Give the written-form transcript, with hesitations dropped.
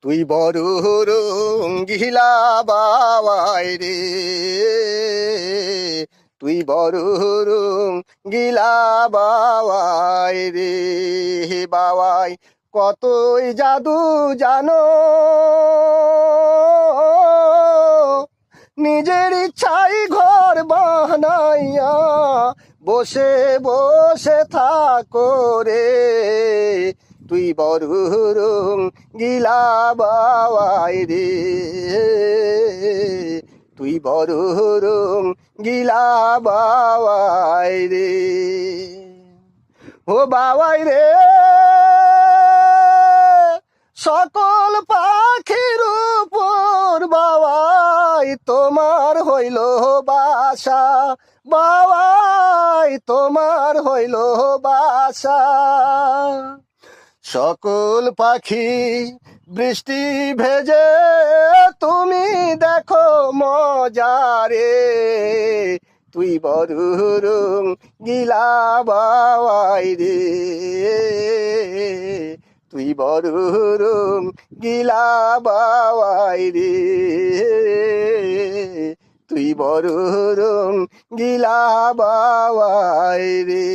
তুই বড় রঙ্গিলা বাবাই রে, তুই বড় রঙ্গিলা বাবাই রে বাবাই। কতই জাদু জানো, নিজের ইচ্ছাই ঘর বানাইয়া বসে বসে থাকো রে। তুই বড় রঙ্গিলা বাবাই রে, তুই বড় রঙ্গিলা বাবাই রে। ও বাবাই রে, সকল পাখির উপর বাবাই তোমার হইল বাসা, বাবাই তোমার হইল বাসা। সকল পাখি বৃষ্টি ভেজে তুমি দেখো মজারে। তুই বড় রঙ্গিলা বাবাই রে, তুই বড় রঙ্গিলা বাবাই রে, তুই বড় রঙ্গিলা বাবাই রে।